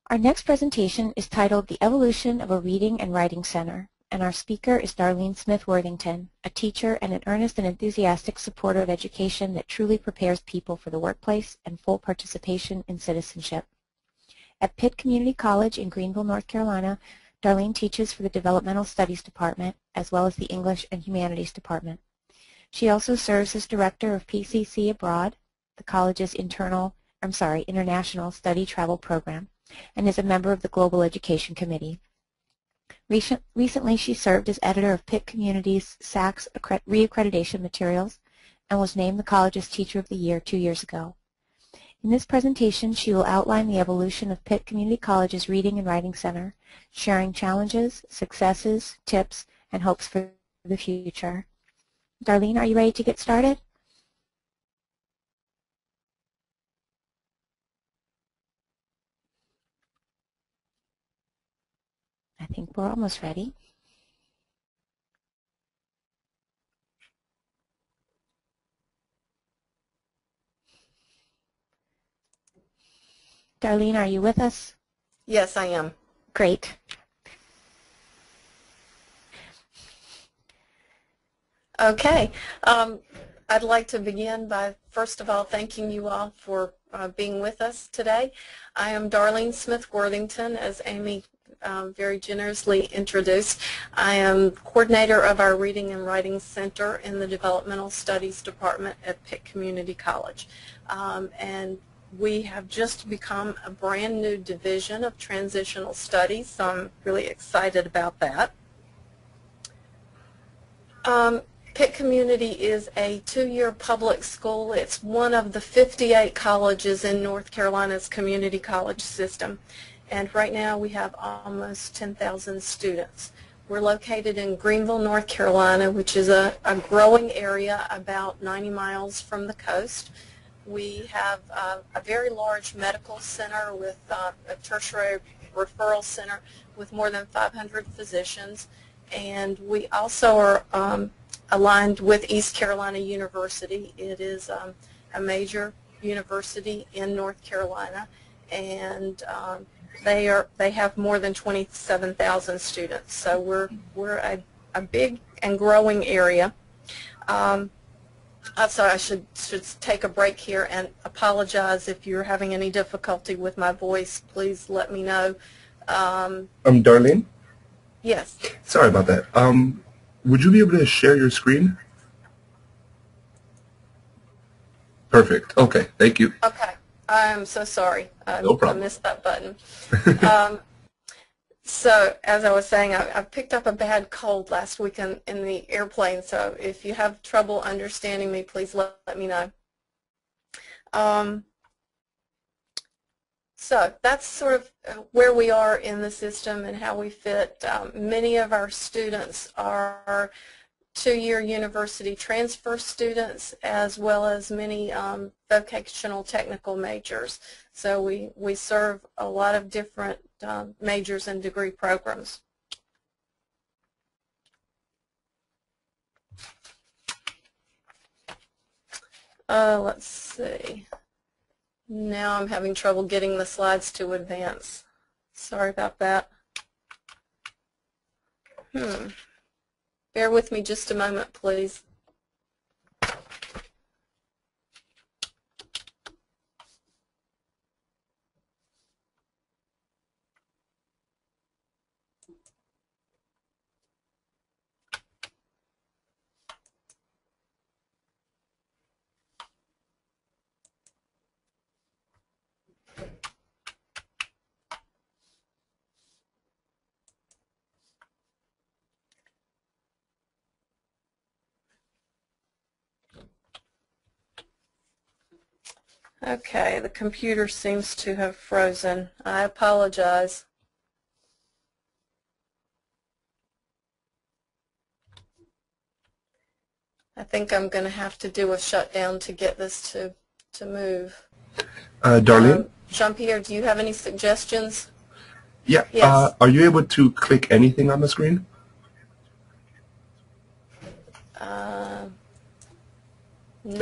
Our next presentation is titled The Evolution of a Reading and Writing Center, and our speaker is Darlene Smith-Worthington, a teacher and an earnest and enthusiastic supporter of education that truly prepares people for the workplace and full participation in citizenship. At Pitt Community College in Greenville, North Carolina, Darlene teaches for the Developmental Studies Department as well as the English and Humanities Department. She also serves as director of PCC Abroad, the college's international study travel program, and is a member of the Global Education Committee. Recently, she served as editor of Pitt Community's SACS reaccreditation materials and was named the college's Teacher of the Year 2 years ago. In this presentation, she will outline the evolution of Pitt Community College's Reading and Writing Center, sharing challenges, successes, tips, and hopes for the future. Darlene, are you ready to get started? I think we're almost ready. Darlene, are you with us? Yes, I am. Great. Okay. I'd like to begin by, first of all, thanking you all for being with us today. I am Darlene Smith-Worthington, as Amy very generously introduced. I am coordinator of our Reading and Writing Center in the Developmental Studies Department at Pitt Community College. And we have just become a brand new division of transitional studies, so I'm really excited about that. Pitt Community is a 2-year public school. It's one of the 58 colleges in North Carolina's community college system. And right now we have almost 10,000 students. We're located in Greenville, North Carolina, which is a growing area about 90 miles from the coast. We have a very large medical center with a tertiary referral center with more than 500 physicians. And we also are aligned with East Carolina University. It is a major university in North Carolina, and they have more than 27,000 students. So we're a big and growing area. So I should take a break here and apologize if you're having any difficulty with my voice. Please let me know. Darlene? Yes. Sorry about that. Would you be able to share your screen? Perfect. Okay. Thank you. Okay. I'm so sorry. No problem. I missed that button. So as I was saying, I picked up a bad cold last week in the airplane, so if you have trouble understanding me, please let me know. So that's sort of where we are in the system and how we fit. Many of our students are 2-year university transfer students, as well as many vocational technical majors. So we serve a lot of different majors and degree programs. Let's see. Now I'm having trouble getting the slides to advance. Sorry about that. Bear with me just a moment, please. Okay, the computer seems to have frozen. I apologize. I think I'm going to have to do a shutdown to get this to move. Darlene? Jean-Pierre, do you have any suggestions? Yeah. Yes. Are you able to click anything on the screen? There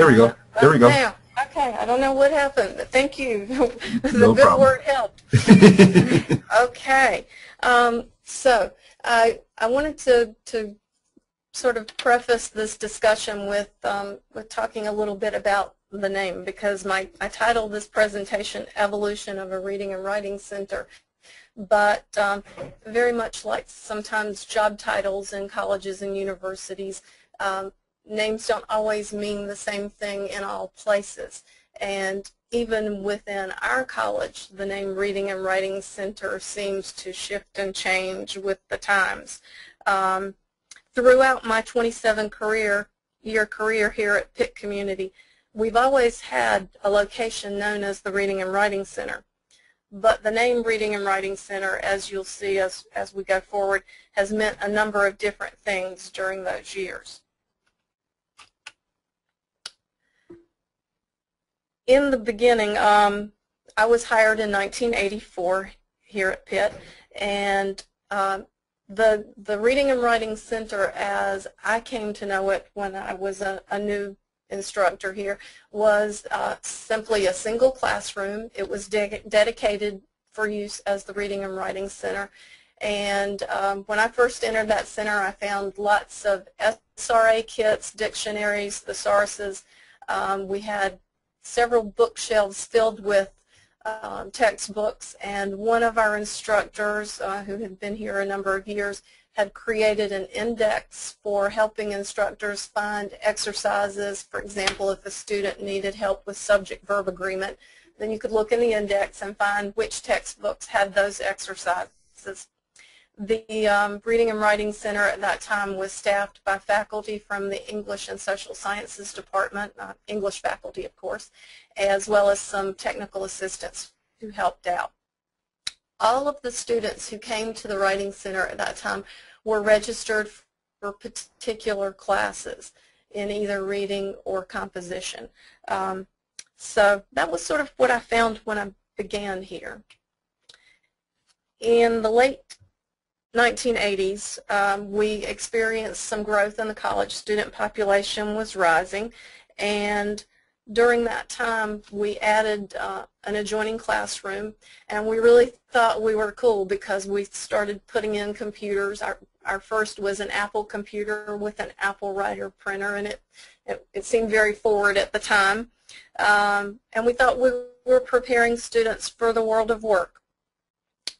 we go. There we go. Now. Okay, I don't know what happened, but thank you. The No good problem. word helped. Okay. So I wanted to sort of preface this discussion with talking a little bit about the name, because I titled this presentation Evolution of a Reading and Writing Center. But very much like sometimes job titles in colleges and universities, names don't always mean the same thing in all places. And even within our college, the name Reading and Writing Center seems to shift and change with the times. Throughout my 27-year career here at Pitt Community, we've always had a location known as the Reading and Writing Center. But the name Reading and Writing Center, as you'll see as we go forward, has meant a number of different things during those years. In the beginning, I was hired in 1984 here at Pitt, and the Reading and Writing Center, as I came to know it when I was a new instructor here, was simply a single classroom. It was dedicated for use as the Reading and Writing Center. And when I first entered that center, I found lots of SRA kits, dictionaries, thesauruses. We had several bookshelves filled with textbooks, and one of our instructors, who had been here a number of years, had created an index for helping instructors find exercises. For example, if a student needed help with subject-verb agreement, then you could look in the index and find which textbooks had those exercises. The Reading and Writing Center at that time was staffed by faculty from the English and Social Sciences Department, English faculty of course, as well as some technical assistants who helped out. All of the students who came to the Writing Center at that time were registered for particular classes in either reading or composition. So that was sort of what I found when I began here. In the late 1980s, we experienced some growth in the college. Student population was rising, and during that time we added an adjoining classroom, and we really thought we were cool because we started putting in computers. Our first was an Apple computer with an Apple Writer printer, and it seemed very forward at the time. And we thought we were preparing students for the world of work.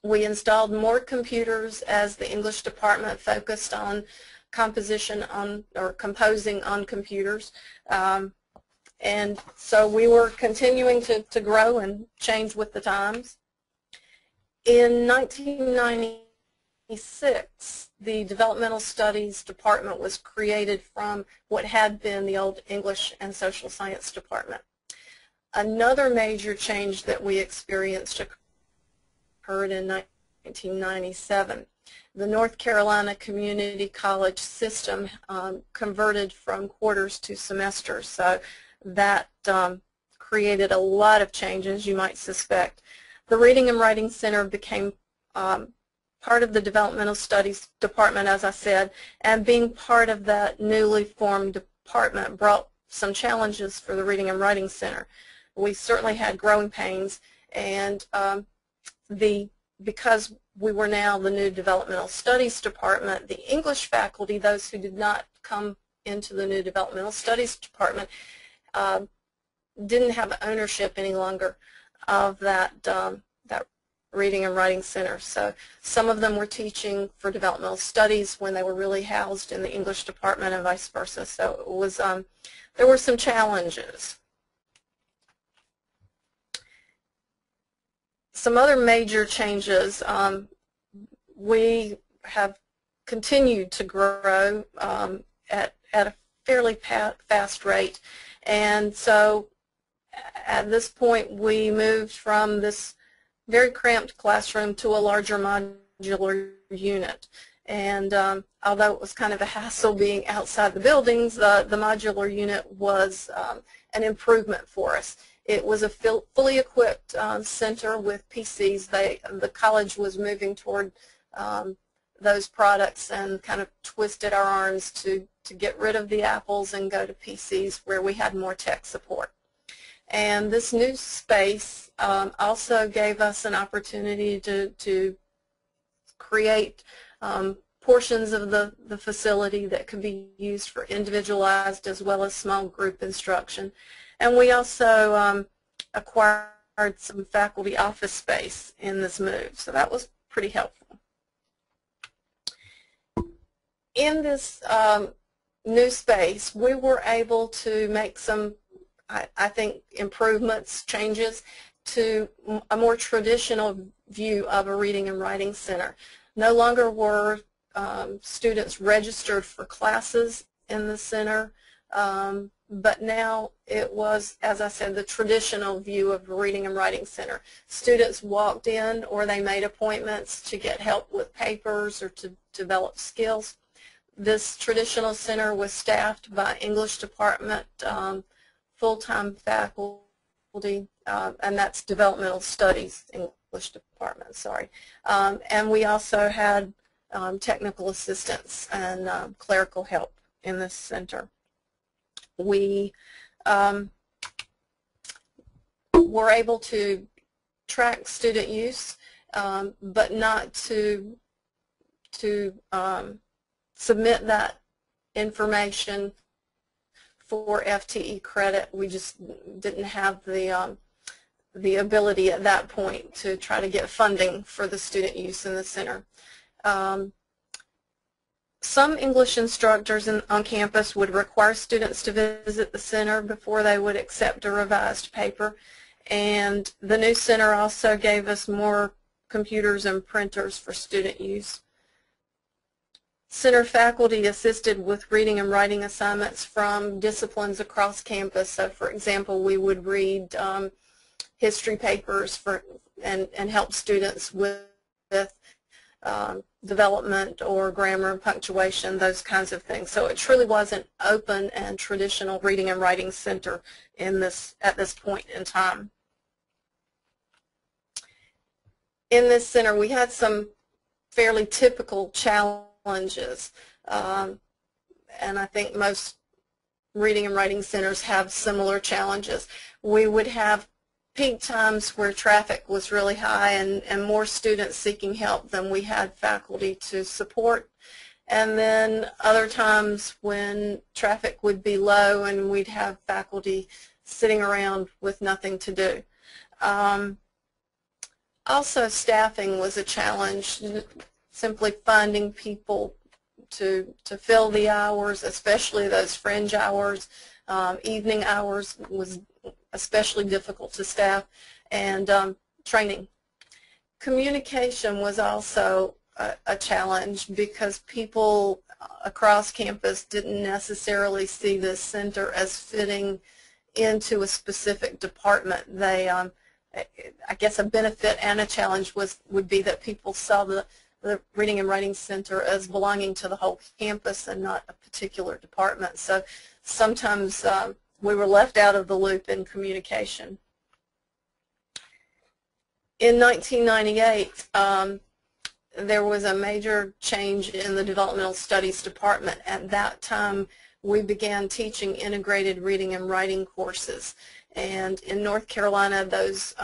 We installed more computers as the English department focused on composition or composing on computers. And so we were continuing to grow and change with the times. In 1996, the Developmental Studies Department was created from what had been the old English and Social Science Department. Another major change that we experienced occurred in 1997. The North Carolina Community College system converted from quarters to semesters, so that created a lot of changes, you might suspect. The Reading and Writing Center became part of the Developmental Studies Department, as I said, and being part of that newly formed department brought some challenges for the Reading and Writing Center. We certainly had growing pains, and because we were now the new Developmental Studies Department, the English faculty, those who did not come into the new Developmental Studies Department, didn't have ownership any longer of that Reading and Writing Center. So some of them were teaching for developmental studies when they were really housed in the English department and vice versa. So it was, there were some challenges. Some other major changes, we have continued to grow at a fairly fast rate, and so at this point we moved from this very cramped classroom to a larger modular unit. And although it was kind of a hassle being outside the buildings, the modular unit was an improvement for us. It was a fully equipped center with PCs. The college was moving toward those products and kind of twisted our arms to get rid of the Apples and go to PCs where we had more tech support. And this new space also gave us an opportunity to create portions of the facility that could be used for individualized as well as small group instruction. And we also acquired some faculty office space in this move, so that was pretty helpful. In this new space, we were able to make some, I think, improvements, changes to a more traditional view of a reading and writing center. No longer were students registered for classes in the center, but now it was, as I said, the traditional view of a reading and writing center. Students walked in or they made appointments to get help with papers or to develop skills. This traditional center was staffed by English department, full-time faculty, and that's Developmental Studies English Department, sorry. And we also had technical assistance and clerical help in this center. We were able to track student use, but not to submit that information for FTE credit. We just didn't have the ability at that point to try to get funding for the student use in the center. Some English instructors on campus would require students to visit the center before they would accept a revised paper, and the new center also gave us more computers and printers for student use. Center faculty assisted with reading and writing assignments from disciplines across campus. So, for example, we would read history papers and help students with development or grammar and punctuation, those kinds of things. So it truly was an open and traditional reading and writing center at this point in time. In this center, we had some fairly typical challenges, and I think most reading and writing centers have similar challenges. We would have peak times where traffic was really high and more students seeking help than we had faculty to support, and then other times when traffic would be low and we'd have faculty sitting around with nothing to do. Also, staffing was a challenge, simply finding people to fill the hours, especially those fringe hours. Evening hours was especially difficult to staff, and training. Communication was also a challenge because people across campus didn't necessarily see this center as fitting into a specific department. They, I guess a benefit and a challenge would be that people saw the Reading and Writing Center as belonging to the whole campus and not a particular department. So sometimes we were left out of the loop in communication. In 1998, there was a major change in the Developmental Studies Department. At that time, we began teaching integrated reading and writing courses. And in North Carolina, those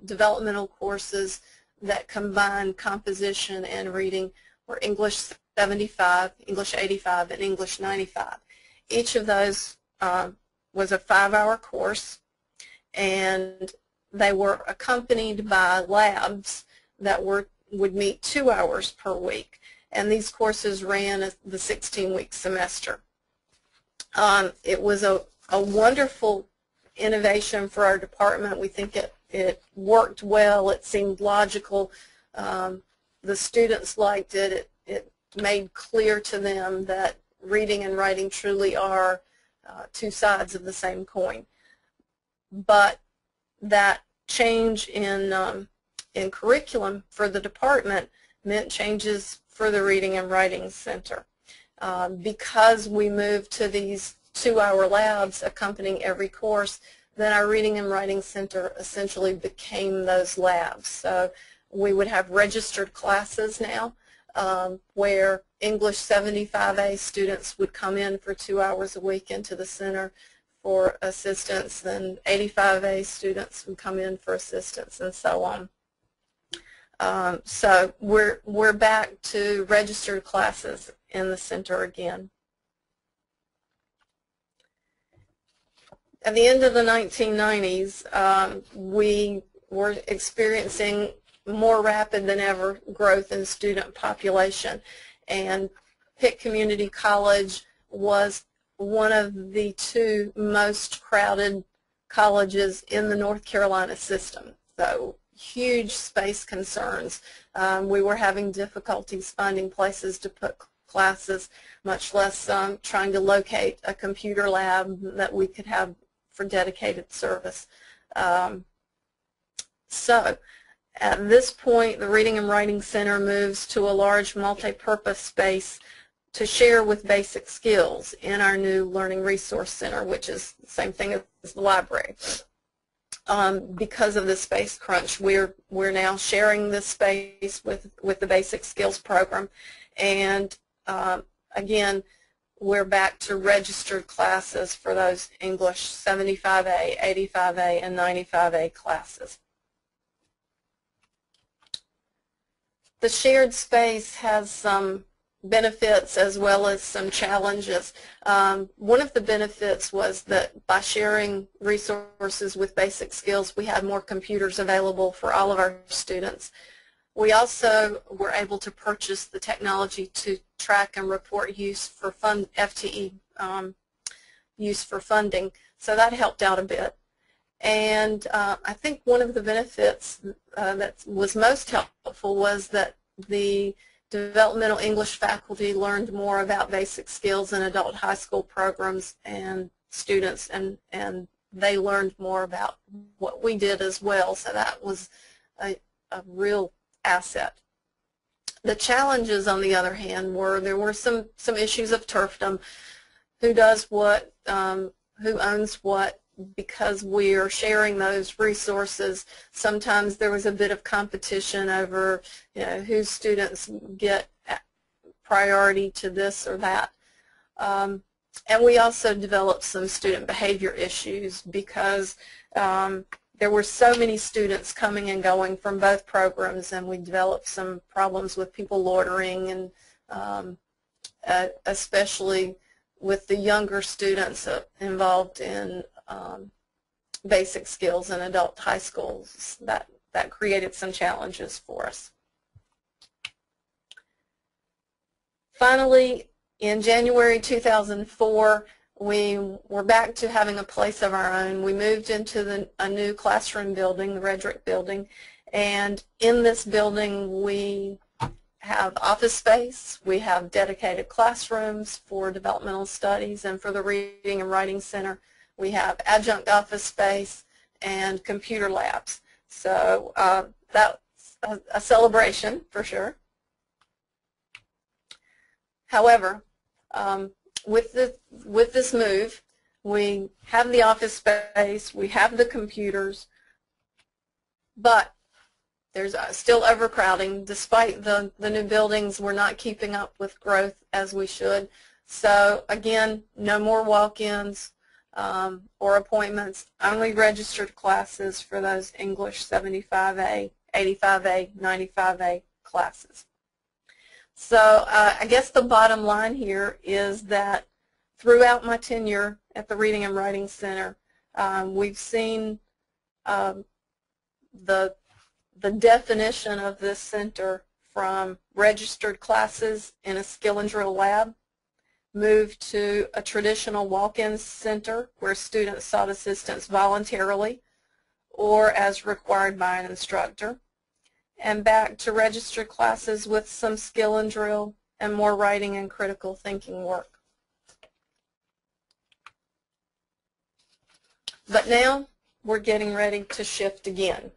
developmental courses that combined composition and reading were English 75, English 85, and English 95. Each of those was a 5-hour course, and they were accompanied by labs that would meet 2 hours per week, and these courses ran the 16-week semester. It was a wonderful innovation for our department. We think it worked well. It seemed logical. The students liked it. It made clear to them that reading and writing truly are two sides of the same coin. But that change in curriculum for the department meant changes for the Reading and Writing Center. Because we moved to these 2-hour labs accompanying every course, then our Reading and Writing Center essentially became those labs. So we would have registered classes now where English 75A students would come in for 2 hours a week into the center. for assistance, then 85A students would come in for assistance, and so on. So we're back to registered classes in the center again. At the end of the 1990s, we were experiencing more rapid than ever growth in student population, and Pitt Community College was one of the two most crowded colleges in the North Carolina system. So huge space concerns. We were having difficulties finding places to put classes, much less trying to locate a computer lab that we could have for dedicated service. So at this point, the Reading and Writing Center moves to a large multi-purpose space to share with basic skills in our new Learning Resource Center, which is the same thing as the library. Because of the space crunch, we're now sharing this space with the Basic Skills program, and again, we're back to registered classes for those English 75A, 85A, and 95A classes. The shared space has some benefits as well as some challenges. One of the benefits was that by sharing resources with Basic Skills, we had more computers available for all of our students. We also were able to purchase the technology to track and report use for FTE use for funding, so that helped out a bit. And I think one of the benefits that was most helpful was that the developmental English faculty learned more about basic skills in adult high school programs and students, and they learned more about what we did as well, so that was a real asset. The challenges, on the other hand, there were some issues of turfdom. Who does what, who owns what? Because we are sharing those resources, sometimes there was a bit of competition over, whose students get priority to this or that. And we also developed some student behavior issues because there were so many students coming and going from both programs, and we developed some problems with people loitering, and especially with the younger students involved in basic skills in adult high schools. That created some challenges for us. Finally, in January 2004, we were back to having a place of our own. We moved into a new classroom building, the Redrick building, and in this building we have office space, we have dedicated classrooms for developmental studies, and for the Reading and Writing Center we have adjunct office space and computer labs. So that's a celebration for sure. However, with this move, we have the office space, we have the computers, but there's still overcrowding. Despite the new buildings, we're not keeping up with growth as we should. So again, no more walk-ins or appointments, only registered classes for those English 75A, 85A, 95A classes. So I guess the bottom line here is that throughout my tenure at the Reading and Writing Center, we've seen the definition of this center from registered classes in a skill and drill lab, move to a traditional walk-in center where students sought assistance voluntarily or as required by an instructor, and back to registered classes with some skill and drill and more writing and critical thinking work. But now we're getting ready to shift again,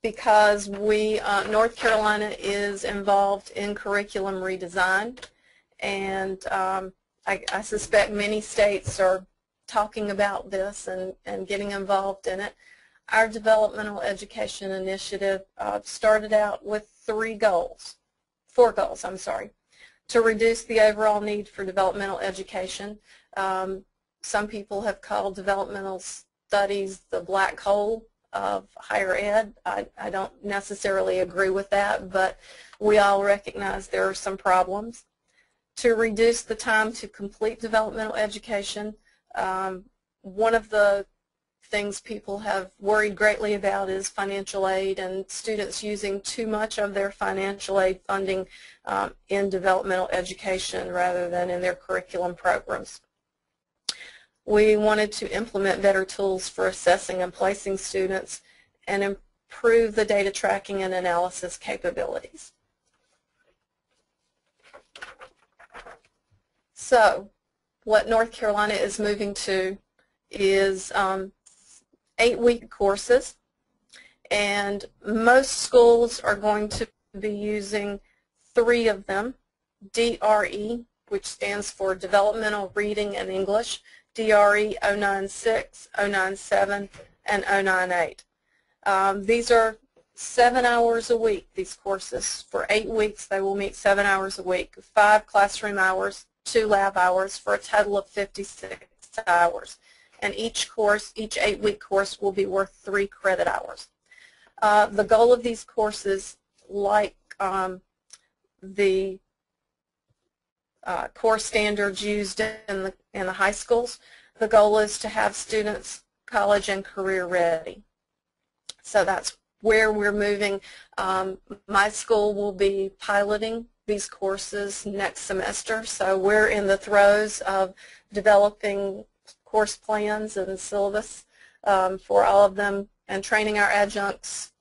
because North Carolina is involved in curriculum redesign, and I suspect many states are talking about this and getting involved in it. Our developmental education initiative started out with four goals, to reduce the overall need for developmental education, some people have called developmental studies the black hole of higher ed. I don't necessarily agree with that, but we all recognize there are some problems. To reduce the time to complete developmental education, one of the things people have worried greatly about is financial aid and students using too much of their financial aid funding in developmental education rather than in their curriculum programs. We wanted to implement better tools for assessing and placing students and improve the data tracking and analysis capabilities. So what North Carolina is moving to is 8-week courses, and most schools are going to be using 3 of them: DRE, which stands for Developmental Reading and English, DRE 096, 097, and 098. These are 7 hours a week, these courses. For 8 weeks, they will meet 7 hours a week, 5 classroom hours, 2 lab hours, for a total of 56 hours. And each course, each 8-week course, will be worth 3 credit hours. The goal of these courses, like the core standards used in the high schools, the goal is to have students college and career ready. So that's where we're moving. My school will be piloting these courses next semester, so we're in the throes of developing course plans and syllabus for all of them, and training our adjuncts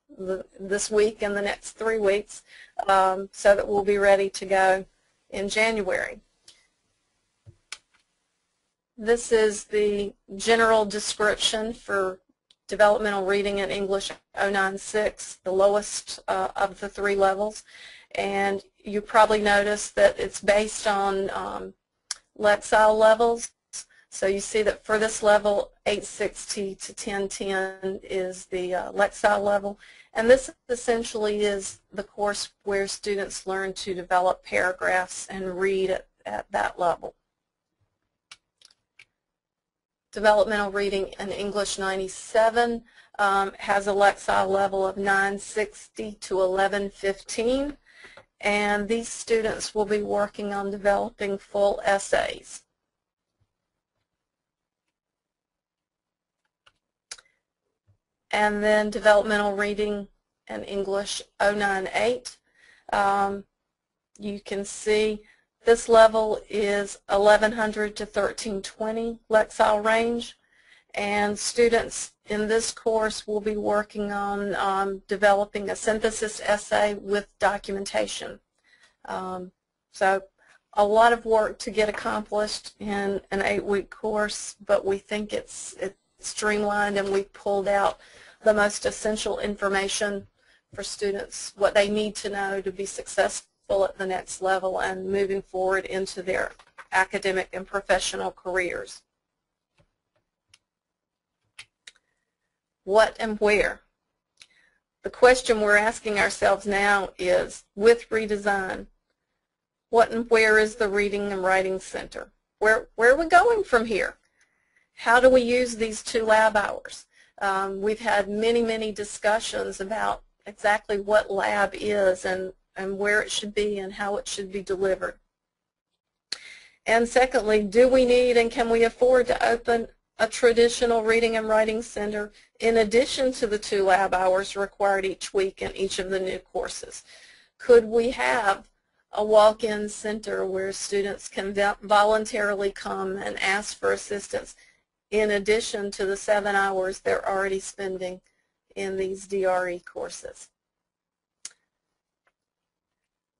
this week and the next 3 weeks so that we'll be ready to go in January. This is the general description for Developmental Reading and English 096, the lowest of the 3 levels. And you probably noticed that it's based on Lexile levels. So you see that for this level, 860 to 1010 is the Lexile level. And this essentially is the course where students learn to develop paragraphs and read at that level. Developmental Reading and English 97 has a Lexile level of 960 to 1115. And these students will be working on developing full essays. And then Developmental Reading and English 098. You can see this level is 1100 to 1320 Lexile range, and students in this course will be working on developing a synthesis essay with documentation. So a lot of work to get accomplished in an 8-week course, but we think it's streamlined, and we pulled out the most essential information for students, what they need to know to be successful at the next level and moving forward into their academic and professional careers. What and where? The question we're asking ourselves now is, with Redesign, what and where is the Reading and Writing Center? Where are we going from here? How do we use these 2 lab hours? We've had many discussions about exactly what lab is and where it should be and how it should be delivered. And secondly, do we need and can we afford to open a traditional Reading and Writing Center in addition to the 2 lab hours required each week in each of the new courses? Could we have a walk-in center where students can voluntarily come and ask for assistance in addition to the 7 hours they're already spending in these DRE courses?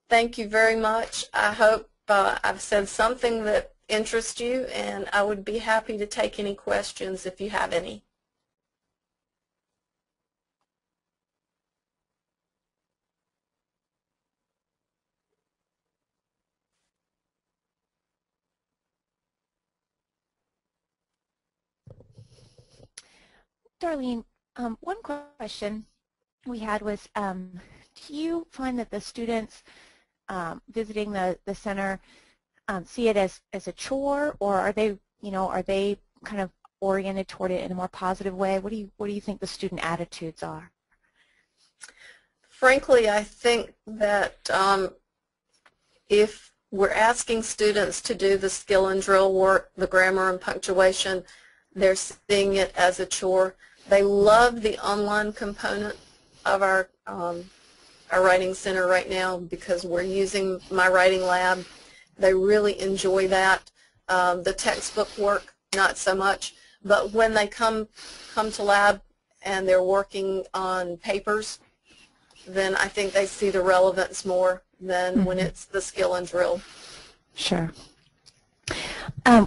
Thank you very much. I hope I've said something that interests you, and I would be happy to take any questions if you have any. Darlene, one question we had was, do you find that the students visiting the center see it as a chore, or are they kind of oriented toward it in a more positive way? What do you think the student attitudes are? Frankly, I think that if we're asking students to do the skill and drill work, the grammar and punctuation, they're seeing it as a chore. They love the online component of our writing center right now because we're using My Writing Lab. They really enjoy that. The textbook work, not so much. But when they come to lab and they're working on papers, then I think they see the relevance more than when it's the skill and drill. Sure.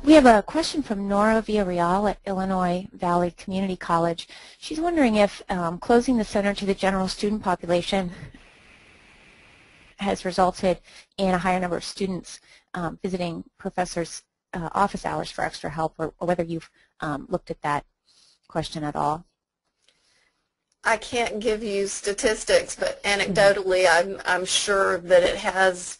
We have a question from Nora Villarreal at Illinois Valley Community College. She's wondering if closing the center to the general student population has resulted in a higher number of students visiting professors' office hours for extra help, or whether you've looked at that question at all. I can't give you statistics, but anecdotally I'm sure that it has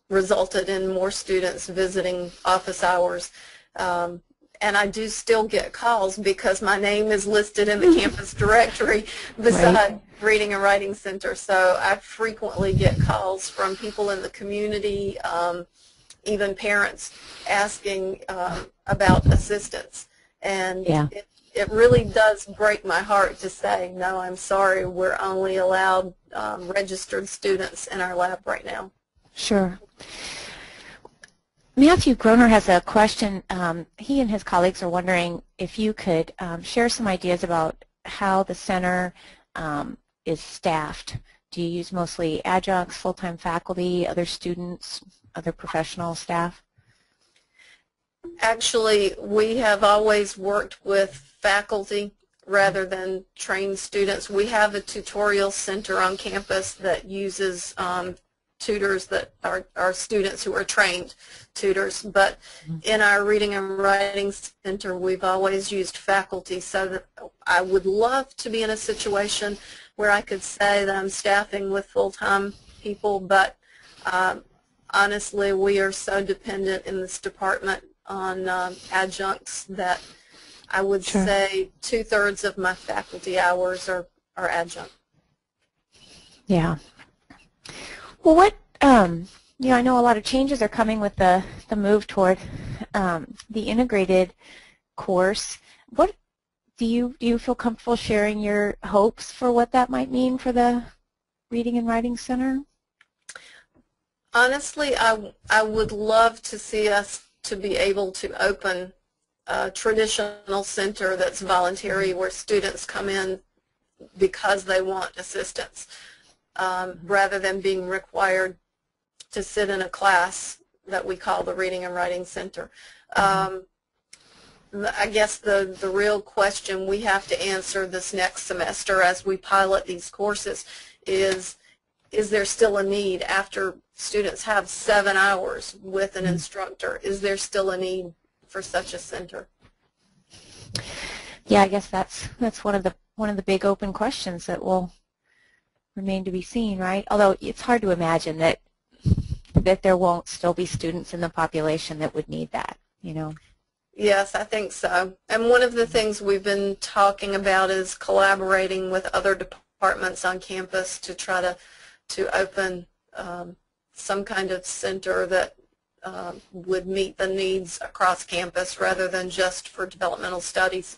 resulted in more students visiting office hours. And I do still get calls because my name is listed in the campus directory beside Reading and Writing Center. So I frequently get calls from people in the community, even parents, asking about assistance. And it really does break my heart to say, no, I'm sorry, we're only allowed registered students in our lab right now. Sure. Matthew Groner has a question. He and his colleagues are wondering if you could share some ideas about how the center is staffed. Do you use mostly adjuncts, full-time faculty, other students, other professional staff? Actually, we have always worked with faculty rather than trained students. We have a tutorial center on campus that uses tutors that are students who are trained tutors, but in our Reading and Writing Center we've always used faculty. So that I would love to be in a situation where I could say that I'm staffing with full-time people, but honestly we are so dependent in this department on adjuncts that I would say 2/3 of my faculty hours are adjunct. Yeah. Well, what you know, I know a lot of changes are coming with the move toward the integrated course. What do you feel comfortable sharing your hopes for what that might mean for the Reading and Writing Center? Honestly, I would love to see us to be able to open a traditional center that's voluntary where students come in because they want assistance rather than being required to sit in a class that we call the Reading and Writing Center. I guess the real question we have to answer this next semester as we pilot these courses is there still a need after students have 7 hours with an instructor? Is there still a need for such a center? Yeah, I guess that's one of the big open questions that will remain to be seen, right? Although it's hard to imagine that there won't still be students in the population that would need that, you know. Yes, I think so. And one of the things we've been talking about is collaborating with other departments on campus to try to open some kind of center that would meet the needs across campus rather than just for developmental studies.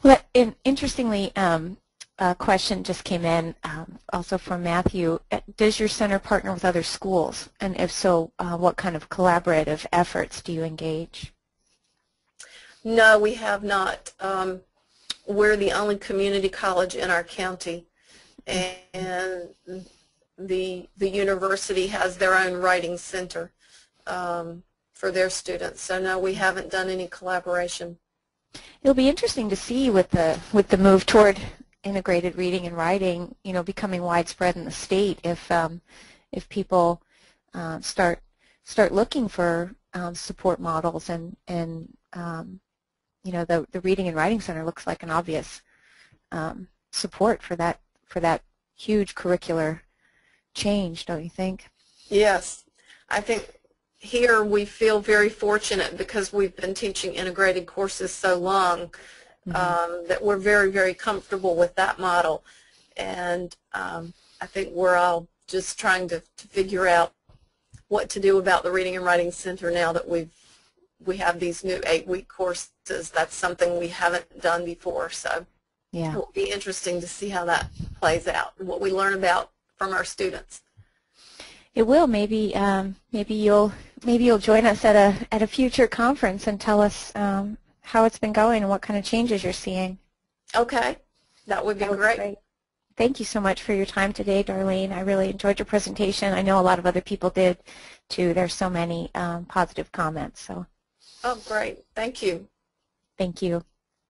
Well, interestingly, a question just came in also from Matthew. Does your center partner with other schools? And if so, what kind of collaborative efforts do you engage? No, we have not. We're the only community college in our county, and the university has their own writing center for their students. So no, we haven't done any collaboration. It'll be interesting to see with the move toward integrated reading and writing, you know, becoming widespread in the state. If people start looking for support models, and you know, the Reading and Writing Center looks like an obvious support for that huge curricular change, don't you think? Yes, I think here we feel very fortunate because we've been teaching integrated courses so long that we're very, very comfortable with that model. And I think we're all just trying to figure out what to do about the Reading and Writing Center now that we have these new 8-week courses. That's something we haven't done before, so Yeah. it will be interesting to see how that plays out and what we learn about from our students. It will. Maybe you'll join us at a future conference and tell us how it's been going and what kind of changes you're seeing. Okay, that would be great. Thank you so much for your time today, Darlene. I really enjoyed your presentation. I know a lot of other people did too. There's so many positive comments. So. Oh, great. Thank you. Thank you.